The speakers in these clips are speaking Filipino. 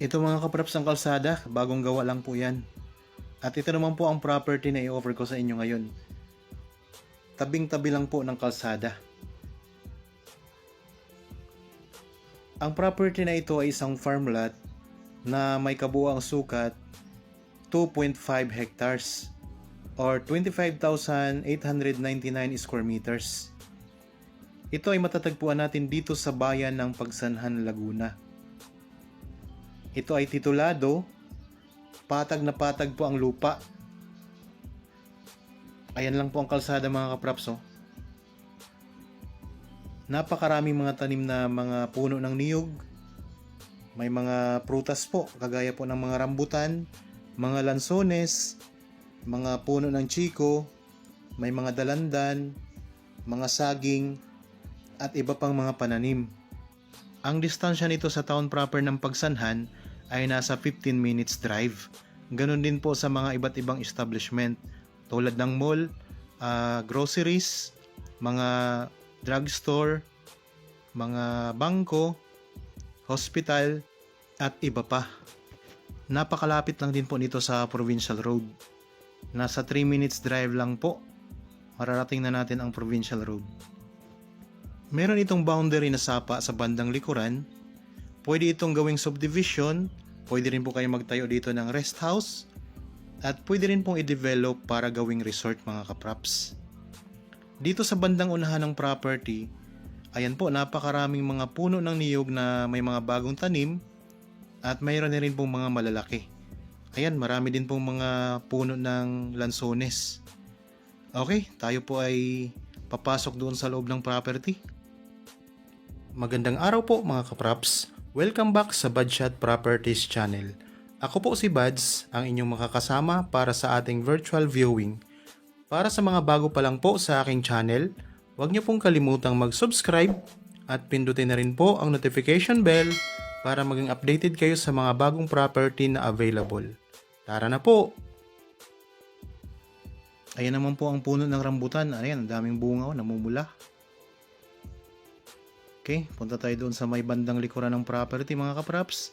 Ito mga kapraps ang kalsada, bagong gawa lang po yan. At ito naman po ang property na i-offer ko sa inyo ngayon. Tabing-tabi lang po ng kalsada. Ang property na ito ay isang farm lot na may kabuuang sukat 2.5 hectares or 25,899 square meters. Ito ay matatagpuan natin dito sa bayan ng Pagsanhan, Laguna. Ito ay titulado, patag na patag po ang lupa. Ayan lang po ang kalsada mga kapraps. Napakaraming mga tanim na mga puno ng niyog. May mga prutas po, kagaya po ng mga rambutan, mga lansones, mga puno ng chiko, may mga dalandan, mga saging, at iba pang mga pananim. Ang distansya nito sa town proper ng Pagsanhan ay nasa 15 minutes drive. Ganon din po sa mga iba't ibang establishment tulad ng mall, groceries, mga drugstore, mga bangko, hospital, at iba pa. Napakalapit lang din po nito sa Provincial Road. Nasa 3 minutes drive lang po, mararating na natin ang Provincial Road. Meron itong boundary na sapa sa bandang likuran. Pwede itong gawing subdivision, pwede rin po kayo magtayo dito ng rest house, at pwede rin pong i-develop para gawing resort mga kapraps. Dito sa bandang unahan ng property, ayan po, napakaraming mga puno ng niyog na may mga bagong tanim at mayroon na rin pong mga malalaki. Ayan, marami din pong mga puno ng lansones. Okay, tayo po ay papasok doon sa loob ng property. Magandang araw po mga kapraps. Welcome back sa Badshot Properties channel. Ako po si Bads, ang inyong makakasama para sa ating virtual viewing. Para sa mga bago pa lang po sa aking channel, huwag niyo pong kalimutang mag-subscribe at pindutin na rin po ang notification bell para maging updated kayo sa mga bagong property na available. Tara na po! Ayan naman po ang puno ng rambutan. Ayan, ang daming bunga, namumula. Okay, punta tayo doon sa may bandang likuran ng property mga kapraps.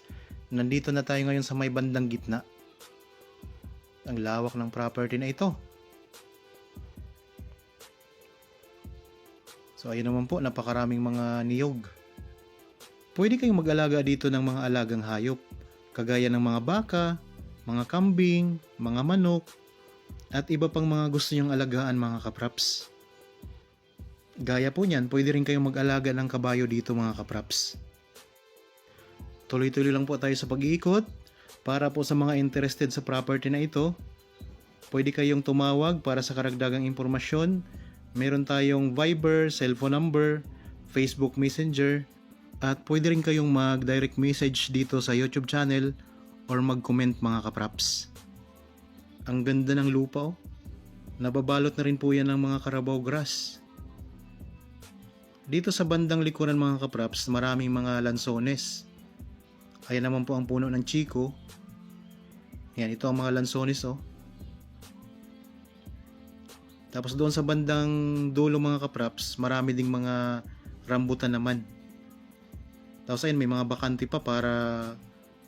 Nandito na tayo ngayon sa may bandang gitna. Ang lawak ng property na ito. So ayun naman po, napakaraming mga niyog. Pwede kayong mag-alaga dito ng mga alagang hayop, kagaya ng mga baka, mga kambing, mga manok, at iba pang mga gusto nyong alagaan mga kapraps. Gaya po niyan, pwede rin kayong mag-alaga ng kabayo dito mga kapraps. Tuloy-tuloy lang po tayo sa pag-iikot. Para po sa mga interested sa property na ito, pwede kayong tumawag para sa karagdagang impormasyon. Meron tayong Viber, cellphone number, Facebook Messenger, at pwede rin kayong mag-direct message dito sa YouTube channel or mag-comment mga kapraps. Ang ganda ng lupa Nababalot na rin po yan ng mga Carabao grass. Dito sa bandang likuran mga kapraps, maraming mga lansones. Ayan naman po ang puno ng chiko. Yan, ito ang mga lansones Tapos doon sa bandang dulo mga kapraps, marami ding mga rambutan naman. Tapos ayun, may mga bakante pa para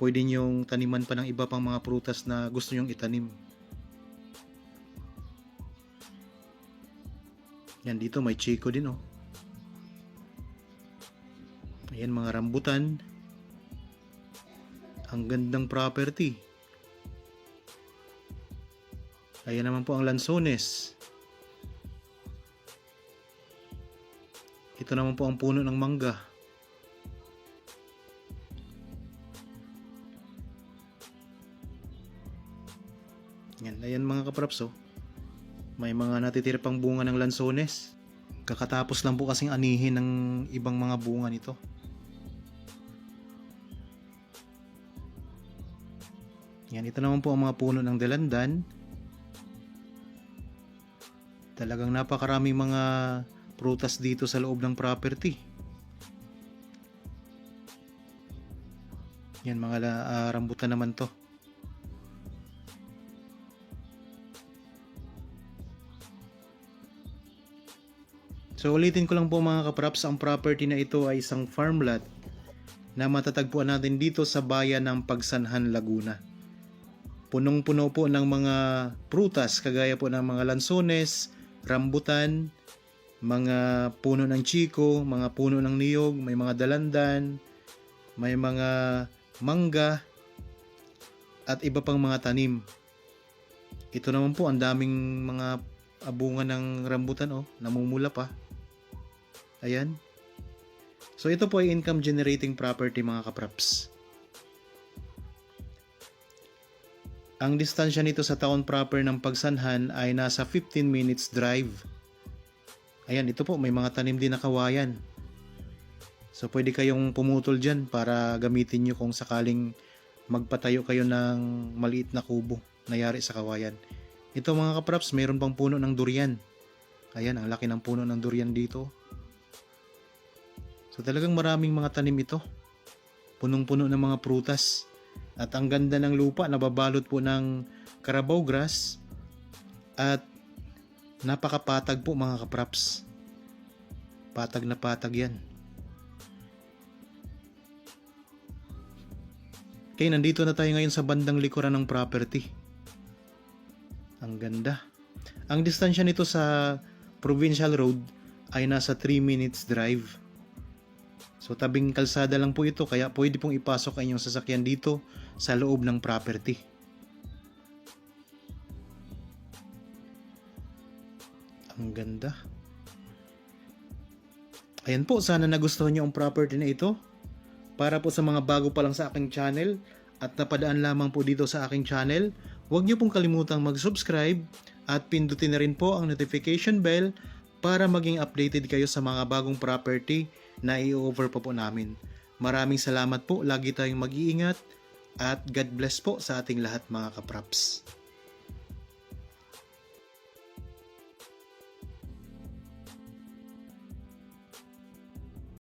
pwede nyong taniman pa ng iba pang mga prutas na gusto nyong itanim. Yan, dito may chiko din Ayan, mga rambutan. Ang gandang property. Ayan naman po ang lansones. Ito naman po ang puno ng mangga. Yan, ayan mga kapraps May mga natitira pang bunga ng lansones. Kakatapos lang po kasing anihin ng ibang mga bunga nito. Yan, ito naman po ang mga puno ng dalandan. Talagang napakaraming mga prutas dito sa loob ng property. Yan, mga rambutan naman to. So ulitin ko lang po mga kapraps, ang property na ito ay isang farm lot na matatagpuan natin dito sa bayan ng Pagsanhan, Laguna. Punong-puno po ng mga prutas kagaya po ng mga lansones, rambutan, mga puno ng chiko, mga puno ng niyog, may mga dalandan, may mga mangga, at iba pang mga tanim. Ito naman po, ang daming mga bunga ng rambutan, namumula pa. Ayan. So ito po ay income generating property mga kapraps. Ang distansya nito sa town proper ng Pagsanhan ay nasa 15 minutes drive. Ayan, ito po, may mga tanim din na kawayan. So pwede kayong pumutol dyan para gamitin nyo kung sakaling magpatayo kayo ng maliit na kubo na yari sa kawayan. Ito mga kapraps, mayroon pang puno ng durian. Ayan, ang laki ng puno ng durian dito. So talagang maraming mga tanim ito. Punong-puno ng mga prutas. At ang ganda ng lupa, nababalot po ng Carabao grass. At napakapatag po mga kapraps. Patag na patag yan. Okay, nandito na tayo ngayon sa bandang likuran ng property. Ang ganda. Ang distansya nito sa Provincial Road ay nasa 3 minutes drive. So tabing kalsada lang po ito, kaya pwede pong ipasok ang inyong sasakyan dito sa loob ng property. Ang ganda. Ayan po, sana nagustuhan nyo ang property na ito. Para po sa mga bago pa lang sa aking channel at napadaan lamang po dito sa aking channel, huwag nyo pong kalimutang mag-subscribe at pindutin na rin po ang notification bell para maging updated kayo sa mga bagong property na i-over po namin. Maraming salamat po, lagi tayong mag-iingat at God bless po sa ating lahat mga kapraps.